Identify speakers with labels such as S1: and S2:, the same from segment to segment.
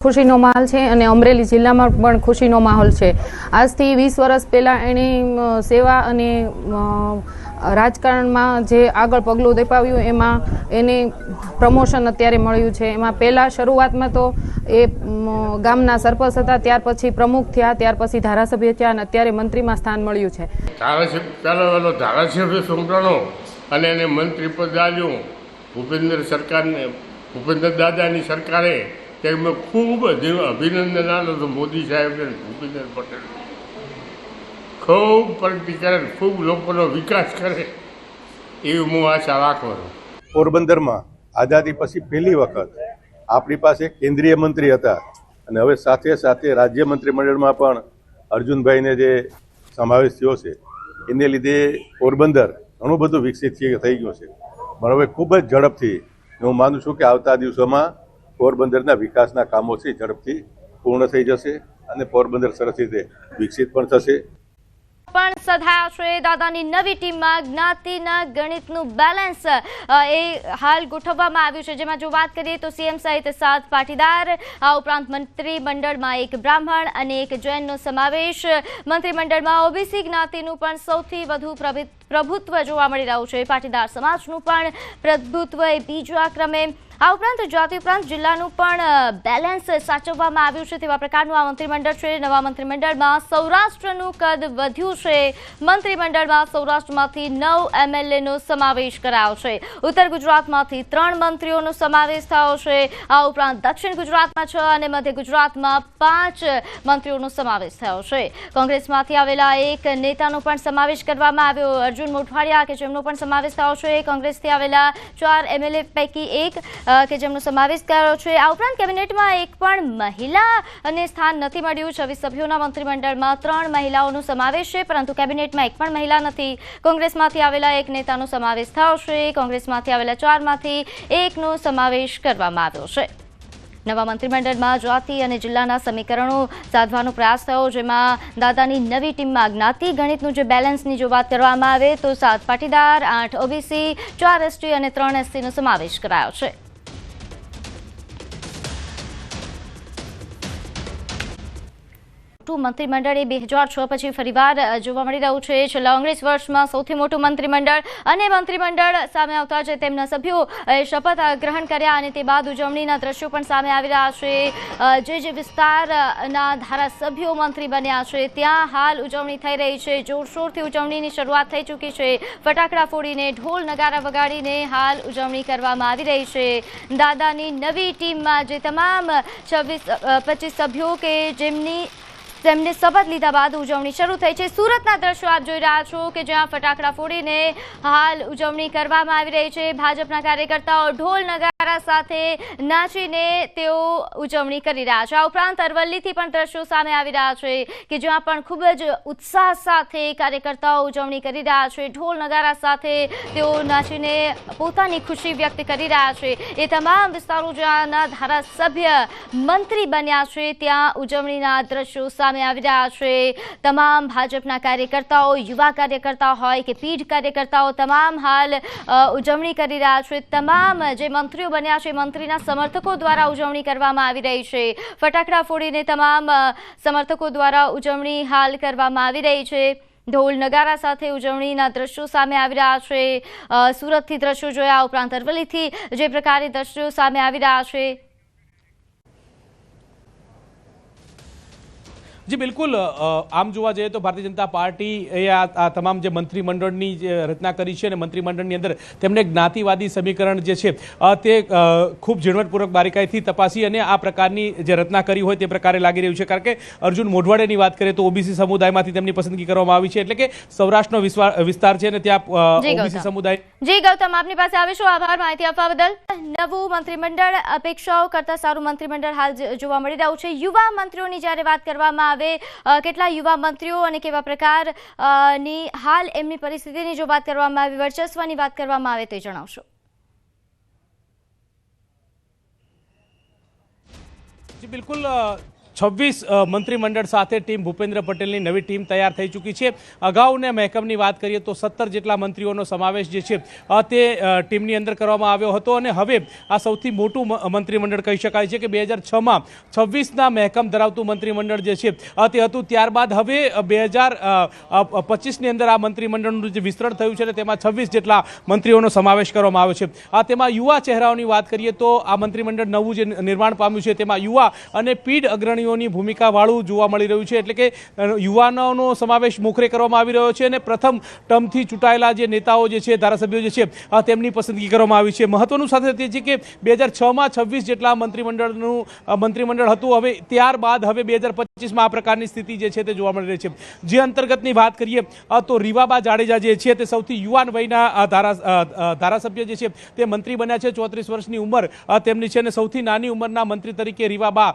S1: ખુશીનો માહોલ છે અને અમરેલી જિલ્લામાં પણ ખુશીનો માહોલ છે। આજથી 20 વર્ષ પહેલાં એની સેવા અને રાજકારણમાં જે આગળ પગલું દેપાવ્યું એમાં એને પ્રમોશન અત્યારે મળ્યું છે। એમાં પહેલાં શરૂઆતમાં તો એ ગામના સરપંચ હતા, ત્યાર પછી પ્રમુખ થયા, ત્યાર પછી ધારાસભ્ય થયા અને અત્યારે મંત્રીમાં સ્થાન મળ્યું છે।
S2: ધારાસભ્ય સંકળાણો અને એને મંત્રી પદ આપ્યું ભૂપેન્દ્ર દાદાની સરકારે તે મેં ખૂબ અભિનંદન આપ્યો હતો મોદી સાહેબને, ભૂપેન્દ્ર પટેલ ખૂબ પ્રગતિ કરે, ખૂબ લોકોનો વિકાસ કરે એવી હું આશા રાખું છું।
S3: પોરબંદરમાં આઝાદી પછી પહેલી વખત આપણી પાસે કેન્દ્રીય મંત્રી હતા અને હવે સાથે સાથે રાજ્ય મંત્રીમંડળમાં પણ અર્જુનભાઈને જે સમાવેશ થયો છે એને લીધે પોરબંદર ઘણું બધું વિકસિત થઈ ગયું છે। પણ હવે ખૂબ જ ઝડપથી હું માનું છું કે આવતા દિવસોમાં પોરબંદરના વિકાસના કામો છે ઝડપથી પૂર્ણ થઈ જશે અને પોરબંદર સરસ રીતે વિકસિત પણ થશે।
S4: પણ સધાયા છે દાદાની નવી ટીમમાં જ્ઞાતિના ગણિતનું બેલેન્સ એ હાલ ગોઠવવામાં આવ્યું છે, જેમાં જો વાત કરીએ તો સીએમ સહિત 7 પાટીદાર, આ ઉપરાંત મંત્રીમંડળમાં 1 બ્રાહ્મણ અને 1 જૈનનો સમાવેશ। મંત્રીમંડળમાં ઓબીસી જ્ઞાતિનું પણ સૌથી વધુ પ્રભુત્વ જોવા મળી રહ્યું છે। પાટીદાર સમાજનું પણ પ્રભુત્વ એ બીજા ક્રમે। આ ઉપરાંત જાતિ ઉપરાંત જિલ્લાનું પણ બેલેન્સ સાચવવામાં આવ્યું છે તેવા પ્રકારનું આ મંત્રીમંડળ છે। નવા મંત્રીમંડળમાં સૌરાષ્ટ્રનું કદ વધ્યું છે। મંત્રીમંડળમાં સૌરાષ્ટ્રમાંથી 9 એમએલએનો સમાવેશ કરાયો છે। ઉત્તર ગુજરાતમાંથી 3 મંત્રીઓનો સમાવેશ થયો છે। આ ઉપરાંત દક્ષિણ ગુજરાતમાં 6 અને મધ્ય ગુજરાતમાં 5 મંત્રીઓનો સમાવેશ થયો છે। કોંગ્રેસમાંથી આવેલા 1 નેતાનો પણ સમાવેશ કરવામાં આવ્યો, અર્જુન મોઢવાડિયા, કે જેમનો પણ સમાવેશ થયો છે। કોંગ્રેસથી આવેલા 4 એમએલએ પૈકી 1 કે જેમનો સમાવેશ કર્યો છે। આ ઉપરાંત કેબિનેટમાં 1 પણ મહિલાને સ્થાન નથી મળ્યું। 26 સભ્યોના મંત્રીમંડળમાં 3 મહિલાઓનો સમાવેશ છે, પરંતુ કેબિનેટમાં 1 પણ મહિલા નથી। કોંગ્રેસમાંથી આવેલા 1 નેતાનો સમાવેશ થયો છે। કોંગ્રેસમાંથી આવેલા 4 માંથી 1નો સમાવેશ કરવામાં આવ્યો છે। નવા મંત્રીમંડળમાં જાતિ અને જિલ્લાના સમીકરણો સાધવાનો પ્રયાસ થયો, જેમાં દાદાની નવી ટીમમાં જ્ઞાતિ ગણિતનું જે બેલેન્સની જો વાત કરવામાં આવે તો 7 પાટીદાર, 8 ઓબીસી, 4 એસટી અને 3 એસસીનો સમાવેશ કરાયો છે। મંત્રીમંડળ એ 2006 પછી ફરીવાર જોવા મળી રહ્યું છે। છેલ્લા 19 વર્ષમાં સૌથી મોટું મંત્રીમંડળ અને મંત્રીમંડળ સામે આવતા જ તેમના સભ્યો શપથ ગ્રહણ કર્યા અને તે બાદ ઉજવણીના દ્રશ્યો પણ સામે આવી રહ્યા છે। જે વિસ્તારના ધારાસભ્યો મંત્રી બન્યા છે ત્યાં હાલ ઉજવણી થઈ રહી છે। જોરશોરથી ઉજવણીની શરૂઆત થઈ ચૂકી છે। ફટાકડા ફોડીને, ઢોલ નગારા વગાડીને હાલ ઉજવણી કરવામાં આવી રહી છે। દાદાની નવી ટીમમાં જે તમામ 25 સભ્યો કે તેમને શપથ લીધા બાદ ઉજવણી શરૂ થઈ છે। સુરતના દ્રશ્યો આપ જોઈ રહ્યા છો કે જ્યાં ફટાકડા ફોડીને હાલ ઉજવણી કરવામાં આવી રહી છે। ભાજપના કાર્યકર્તાઓ ઢોલ નગારા સાથે નાચીને તેઓ ઉજવણી કરી રહ્યા છે। આ ઉપરાંત અરવલ્લીથી પણ દ્રશ્યો સામે આવી રહ્યા છે કે જ્યાં પણ ખૂબ જ ઉત્સાહ સાથે કાર્યકર્તાઓ ઉજવણી કરી રહ્યા છે। ઢોલ નગારા સાથે તેઓ નાચીને પોતાની ખુશી વ્યક્ત કરી રહ્યા છે। એ તમામ વિસ્તારો જ્યાંના ધારાસભ્ય મંત્રી બન્યા છે ત્યાં ઉજવણીના દ્રશ્યો સામે આવી રહ્યા છે। તમામ ભાજપના કાર્યકર્તાઓ, યુવા કાર્યકર્તાઓ હોય કે પીઢ કાર્યકર્તાઓ, તમામ હાલ ઉજવણી કરી રહ્યા છે। તમામ જે મંત્રીઓ બન્યા છે મંત્રીના સમર્થકો દ્વારા ઉજવણી કરવામાં આવી રહી છે। ફટાકડા ફોડીને તમામ સમર્થકો દ્વારા ઉજવણી હાલ કરવામાં આવી રહી છે। ઢોલ નગારા સાથે ઉજવણીના દ્રશ્યો સામે આવી રહ્યા છે। સુરતથી દ્રશ્યો જોયા, ઉપરાંત અરવલ્લીથી જે પ્રકારે દ્રશ્યો સામે આવી રહ્યા છે।
S5: જી બિલકુલ, આમ જોવા જઈએ તો ભારતીય જનતા પાર્ટી એ આ તમામ જે મંત્રીમંડળની જે રચના કરી છે અને મંત્રીમંડળની અંદર તેમણે જ્ઞાતિવાદી સમીકરણ જે છે તે ખૂબ ઝીણવટપૂર્વક બારીકાઈથી તપાસી અને આ પ્રકારની જે રચના કરી હોય તે પ્રકારે લાગી રહ્યું છે। કારણ કે અર્જુન મોઢવાડિયાની વાત કરીએ તો ઓબીસી સમુદાયમાંથી તેમની પસંદગી કરવામાં આવી છે, એટલે કે સૌરાષ્ટ્રનો વિસ્તાર છે અને ત્યાં ઓબીસી સમુદાય।
S4: જી ગૌતમ, આપની પાસે આવીશું, આભાર માહિતી આપવા બદલ। નવું મંત્રીમંડળ અપેક્ષાઓ કરતા સારું મંત્રીમંડળ હાલ જોવા મળી રહ્યું છે। યુવા મંત્રીઓની જ્યારે વાત કરવામાં આવે, કેટલા યુવા મંત્રીઓ અને કેવા પ્રકારની હાલ એમની પરિસ્થિતિની જો વાત કરવામાં આવે, વર્ચસ્વની વાત કરવામાં આવે તે જણાવશો।
S5: જી બિલકુલ, 26 મંત્રીમંડળ સાથે ટીમ ભૂપેન્દ્ર પટેલની નવી ટીમ તૈયાર થઈ ચૂકી છે. અગાઉને મહેકમની વાત કરીએ તો 17 જેટલા મંત્રીઓનો સમાવેશ જે છે તે ટીમની અંદર કરવામાં આવ્યો હતો અને હવે આ સૌથી મોટું મંત્રીમંડળ કહી શકાય છે કે 2006માં 26ના મહેકમ ધરાવતું મંત્રીમંડળ જે છે તે હતું. ત્યારબાદ હવે 2025ની અંદર આ મંત્રીમંડળનું જે વિસ્તરણ થયું છે તેમાં 26 જેટલા મંત્રીઓનો સમાવેશ કરવામાં આવ્યો છે. તેમાં યુવા ચહેરાઓની વાત કરીએ તો આ મંત્રીમંડળ નવું જે નિર્માણ પામ્યું છે તેમાં યુવા અને પીઢ અગ્રણીઓની ભૂમિકાવાળું જોવા મળી રહ્યું છે. એટલે કે યુવાનોનો સમાવેશ મોખરે કરવામાં આવી રહ્યો છે અને પ્રથમ ટર્મથી ચૂંટાયેલા જે નેતાઓ જે છે, ધારાસભ્યો જે છે તેમની પસંદગી કરવામાં આવી છે. મહત્વનું સાથે તે છે કે 2006માં 26 જેટલા મંત્રીમંડળ હતું. હવે ત્યારબાદ હવે 2025માં આ પ્રકારની સ્થિતિ જે છે તે જોવા મળી રહી છે. જે અંતર્ગતની વાત કરીએ તો રીવાબા જાડેજા જે છે તે સૌથી યુવાન વયના ધારાસભ્ય જે છે તે મંત્રી બન્યા છે. 34 વર્ષની ઉંમર તેમની છે અને સૌથી નાની ઉંમરના મંત્રી તરીકે રીવાબા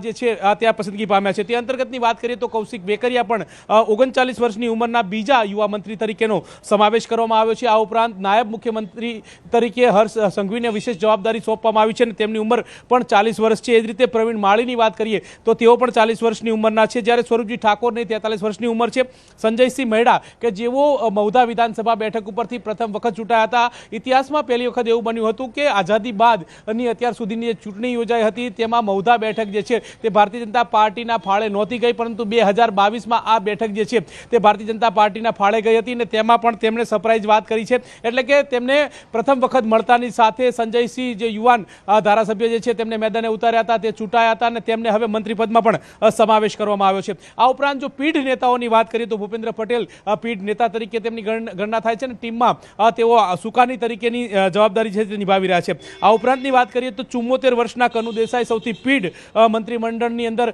S5: જે છે ત્યાં પસંદગી પામ્યા છે. તે અંતર્ગતની વાત કરીએ તો કૌશિક વેકરિયા પણ 39 વર્ષની ઉંમરના બીજા યુવા મંત્રી તરીકેનો સમાવેશ કરવામાં આવ્યો છે. આ ઉપરાંત નાયબ મુખ્યમંત્રી તરીકે હર્ષ સંઘવીને વિશેષ જવાબદારી સોંપવામાં આવી છે અને તેમની ઉંમર પણ 40 વર્ષ છે. એ જ રીતે પ્રવીણ માળીની વાત કરીએ તો તેઓ પણ 40 વર્ષની ઉંમરના છે, જ્યારે સ્વરૂપજી ઠાકોરની 43 વર્ષની ઉંમર છે. સંજયસિંહ મહેડા કે જેઓ મહુધા વિધાનસભા બેઠક ઉપરથી પ્રથમ વખત ચૂંટાયા હતા. ઇતિહાસમાં પહેલી વખત એવું બન્યું હતું કે આઝાદી બાદની અત્યાર સુધીની જે ચૂંટણી યોજાઈ હતી તેમાં મહુધા બેઠક જે છે તે ભારતીય જનતા પાર્ટીના ફાળે નહોતી ગઈ, પરંતુ 2022માં આ બેઠક જે છે તે ભારતીય જનતા પાર્ટીના ફાળે ગઈ હતી અને તેમાં પણ તેમણે સરપ્રાઈઝ વાત કરી છે. એટલે કે તેમને પ્રથમ વખત મળતાની સાથે સંજયસિંહ જે યુવાન ધારાસભ્ય જે છે તેમને મેદાને ઉતાર્યા હતા, તે ચૂંટાયા હતા અને તેમને હવે મંત્રીપદમાં પણ સમાવેશ કરવામાં આવ્યો છે. આ ઉપરાંત જો પીઢ નેતાઓની વાત કરીએ તો ભૂપેન્દ્ર પટેલ પીઢ નેતા તરીકે તેમની ગણના થાય છે અને ટીમમાં તેઓ સુકાની તરીકેની જવાબદારી છે તે નિભાવી રહ્યા છે. આ ઉપરાંતની વાત કરીએ તો 74 વર્ષના કનુ દેસાઈ સૌથી પીઢ મંત્રીમંડળની અંદર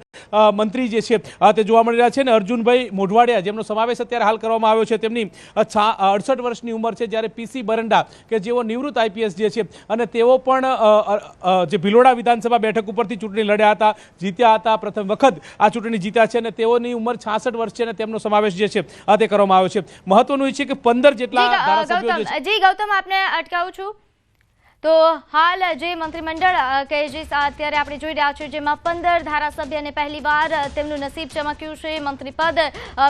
S5: મંત્રી જે છે તે જોવા મળી રહ્યા છે અને અર્જુનભાઈ મોઢવાડિયા જેમનો સમાવેશ અત્યારે હાલ કરવામાં આવ્યો છે તેમની 68 વર્ષની ઉંમર છે, જ્યારે પીસી બરંડા કે જેઓ નિવૃત્ત આઈપીએસ જે છે અને તેઓ પણ જે ભિલોડા વિધાનસભા બેઠક ઉપરથી ચૂંટણી લડ્યા હતા, જીત્યા હતા, પ્રથમ વખત આ ચૂંટણી જીત્યા છે અને તેઓની ઉંમર 66 વર્ષ છે અને તેમનો સમાવેશ જે છે તે કરવામાં આવ્યો છે. મહત્વનું એ છે કે 15 જેટલા ધારાસભ્યો
S4: જી ગૌતમ આપને અટકાવું છું. તો હાલ જે મંત્રીમંડળ કે જે અત્યારે આપણે જોઈ રહ્યા છીએ જેમાં 15 ધારાસભ્યને પહેલીવાર તેમનું નસીબ ચમક્યું છે, મંત્રીપદ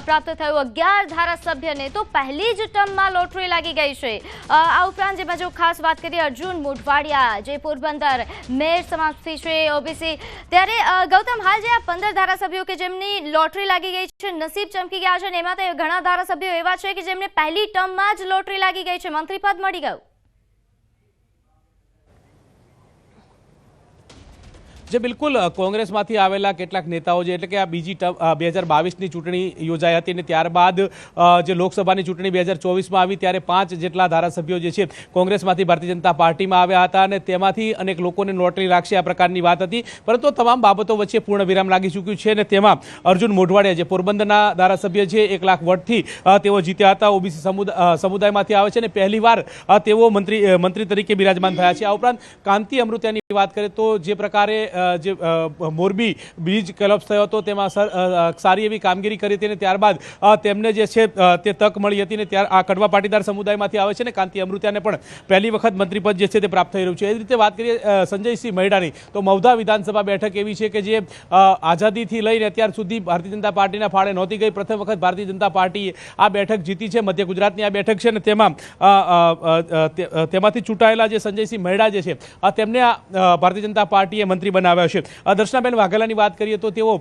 S4: પ્રાપ્ત થયું. 11 ધારાસભ્યને તો પહેલી જ ટર્મમાં લોટરી લાગી ગઈ છે. આ ઉપરાંત જેમાં જો ખાસ વાત કરીએ અર્જુન મોઢવાડિયા જે પોરબંદર મેયર સમાજથી છે ઓબીસી, ત્યારે ગૌતમ હાલ જે આ 15 ધારાસભ્યો કે જેમની લોટરી લાગી ગઈ છે, નસીબ ચમકી ગયા છે અને એમાં તો ઘણા ધારાસભ્યો એવા છે કે જેમને પહેલી ટર્મમાં જ લોટરી લાગી ગઈ છે, મંત્રીપદ મળી ગયું.
S5: જે બિલકુલ કોંગ્રેસમાંથી આવેલા કેટલાક નેતાઓ જે એટલે કે આ બીજી 2022ની ચૂંટણી યોજાઈ હતી અને ત્યારબાદ જે લોકસભાની ચૂંટણી 2024માં આવી ત્યારે 5 જેટલા ધારાસભ્યો જે છે કોંગ્રેસમાંથી ભારતીય જનતા પાર્ટીમાં આવ્યા હતા અને તેમાંથી અનેક લોકોને લોટરી લાગશે આ પ્રકારની વાત હતી. પરંતુ તમામ બાબતો વચ્ચે પૂર્ણ વિરામ લાગી ચૂક્યું છે અને તેમાં અર્જુન મોઢવાડિયા જે પોરબંદરના ધારાસભ્ય છે 1 લાખ વોટથી તેઓ જીત્યા હતા, ઓબીસી સમુદાયમાંથી આવે છે અને પહેલીવાર તેઓ મંત્રી તરીકે બિરાજમાન થયા છે. આ ઉપરાંત કાંતિ અમૃતિયાની વાત કરીએ તો જે પ્રકારે જે મોરબી બ્રિજ કોલેપ્સ થયો હતો તેમાં સારી એવી કામગીરી કરી હતી અને ત્યારબાદ તેમને જે છે તે તક મળી હતી અને આ કડવા પાટીદાર સમુદાયમાંથી આવે છે અને કાંતિ અમૃતિયાને પણ પહેલી વખત મંત્રીપદ જે છે તે પ્રાપ્ત થઈ રહ્યું છે. એ જ રીતે વાત કરીએ સંજયસિંહ મહેડાની તો મહુધા વિધાનસભા બેઠક એવી છે કે જે આઝાદીથી લઈને અત્યાર સુધી ભારતીય જનતા પાર્ટીના ફાળે નહોતી ગઈ. પ્રથમ વખત ભારતીય જનતા પાર્ટીએ આ બેઠક જીતી છે, મધ્ય ગુજરાતની આ બેઠક છે અને તેમાંથી ચૂંટાયેલા જે સંજયસિંહ મહેડા જે છે તેમને ભારતીય જનતા પાર્ટીએ મંત્રી બનાવ્યા છે. દર્શનાબેન વાઘેલાની વાત કરીએ તો તેઓ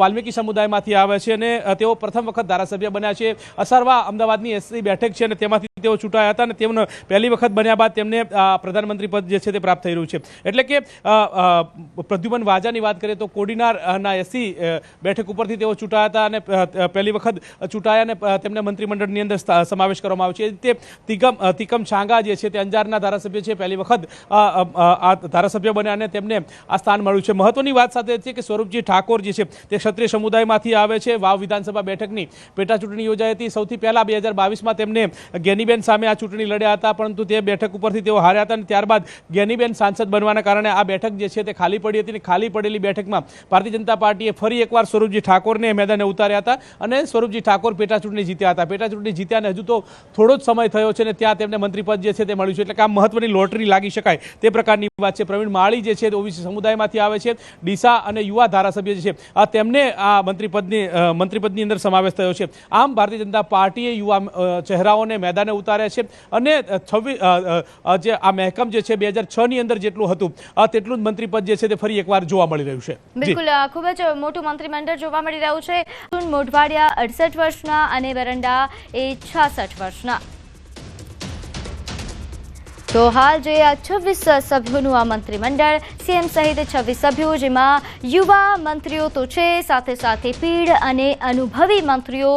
S5: વાલ્મીકી સમુદાયમાંથી આવે છે અને તેઓ પ્રથમ વખત ધારાસભ્ય બન્યા છે. અસારવા અમદાવાદની એસસી બેઠક છે અને તેમાંથી તેઓ ચૂંટાયા હતા અને તેમને પહેલી વખત બન્યા બાદ તેમને પ્રધાનમંત્રી પદ જે છે તે પ્રાપ્ત થઈ રહ્યું છે. એટલે કે પ્રદ્યુમન વાજાની વાત કરીએ તો કોડીનારના એસસી બેઠક ઉપરથી તેઓ ચૂંટાયા હતા અને પહેલી વખત ચૂંટાયા અને તેમને મંત્રીમંડળની અંદર સમાવેશ કરવામાં આવ્યો છે. એ રીતે તિકમ છાંગા જે છે તે અંજારના ધારાસભ્ય છે, પહેલી વખત આ ધારાસભ્ય બન્યા અને તેમને આ સ્થાન મળ્યું છે. મહત્વની વાત સાથે છે કે સ્વરૂપજી ઠાકોર જે છે તે ક્ષત્રિય સમુદાયમાંથી આવે છે. વાવ વિધાનસભા બેઠકની પેટા ચૂંટણી યોજાઈ હતી. સૌથી પહેલા 2022માં તેમને જ્ઞાનીબેન સામે આ ચૂંટણી લડ્યા હતા, પરંતુ તે બેઠક ઉપરથી તેઓ હાર્યા હતા અને ત્યારબાદ જ્ઞાનીબેન સાંસદ બનવાના કારણે આ બેઠક જે છે તે ખાલી પડી હતી અને ખાલી પડેલી બેઠકમાં ભારતીય જનતા પાર્ટીએ ફરી એકવાર સ્વરૂપજી ઠાકોરને મેદાને ઉતાર્યા હતા અને સ્વરૂપજી ઠાકોર પેટા ચૂંટણી જીત્યા હતા. પેટા ચૂંટણી જીત્યા અને હજુ તો થોડો જ સમય થયો છે અને ત્યાં તેમને મંત્રીપદ જે છે તે મળ્યું છે. એટલે કે આ મહત્વની લોટરી લાગી શકાય તે પ્રકારની વાત છે. પ્રવીણ માળી જે છે તે ઓબીસી સમુદાયમાંથી જિલ્લામાંથી આવે છે. ડીસા અને યુવા ધારાસભ્ય જે છે તેમને આ મંત્રીપદની અંદર સમાવેશ થયો છે. આમ ભારતીય જનતા પાર્ટીએ યુવા ચહેરાઓને મેદાને ઉતાર્યા છે અને 26 જે આ મહેકમ જે છે 2006ની અંદર જેટલું હતું તેટલું જ મંત્રીપદ જે છે તે ફરી એકવાર જોવા મળી રહ્યું છે.
S4: બિલકુલ, ખૂબ જ મોટું મંત્રીમંડળ જોવા મળી રહ્યું છે. મોઢવાડિયા 68 વર્ષના અને બરંડા એ 66 વર્ષના. તો હાલ જે આ 26 સભ્યોનું આ મંત્રીમંડળ, સીએમ સહિત 26 સભ્યો, જેમાં યુવા મંત્રીઓ તો છે, સાથે સાથે પીઢ અને અનુભવી મંત્રીઓ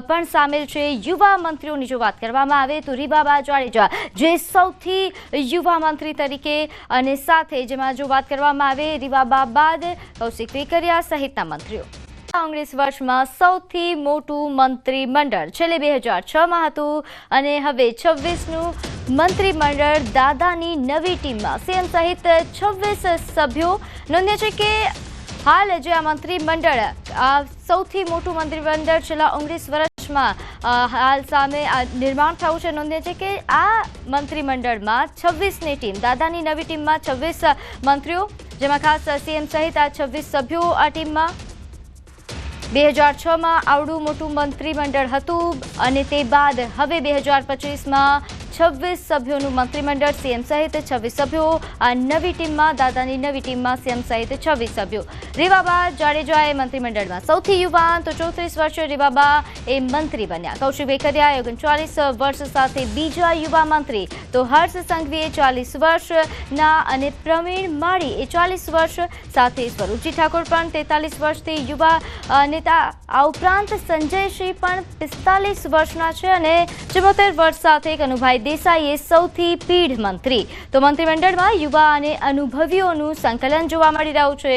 S4: પણ સામેલ છે. યુવા મંત્રીઓની જો વાત કરવામાં આવે તો રીબાબા જાડેજા જે સૌથી યુવા મંત્રી તરીકે, અને સાથે જેમાં જો વાત કરવામાં આવે રીબાબા બાદ કૌશિક વેકરિયા સહિતના મંત્રીઓ. 19 વર્ષમાં સૌથી મોટું મંત્રીમંડળ છેલ્લે 2006માં હતું અને હવે 26નું મંત્રીમંડળ દાદાની નવી ટીમમાં સીએમ સહિત 26 સભ્યો. નોંધ્ય છે કે હાલ જે આ મંત્રીમંડળ, આ સૌથી મોટું મંત્રીમંડળ છેલ્લા 19 વર્ષમાં હાલ સામે નિર્માણ થયું છે. નોંધ્ય છે કે આ મંત્રીમંડળમાં 26ની ટીમ, દાદાની નવી ટીમમાં 26 મંત્રીઓ, જેમાં ખાસ સીએમ સહિત આ 26 સભ્યો આ ટીમમાં. 2006માં આવડું મોટું મંત્રીમંડળ હતું અને તે બાદ હવે 2025માં 26 સભ્યોનું મંત્રીમંડળ, સીએમ સહિત 26 સભ્યો આ નવી ટીમમાં, દાદાની નવી ટીમમાં સીએમ સહિત 26 સભ્યો. રીબાબા જાડેજા એ મંત્રીમંડળમાં સૌથી યુવાન, તો 34 વર્ષે રીબાબા એ મંત્રી બન્યા. કૌશિક વેકરિયા 39 વર્ષ સાથે બીજા યુવા મંત્રી, તો હર્ષ સંઘવીએ 40 વર્ષના અને પ્રવીણ માળી એ 40 વર્ષ સાથે સ્વરૂપજી ઠાકોર પણ 43 વર્ષથી યુવા નેતા. આ ઉપરાંત સંજયસિંહ પણ 45 વર્ષના છે અને 74 વર્ષ સાથે કનુભાઈ દેસાઈ એ સૌથી પીઢ મંત્રી. તો મંત્રીમંડળમાં યુવા અને અનુભવીઓનું સંકલન જોવા મળી રહ્યું છે.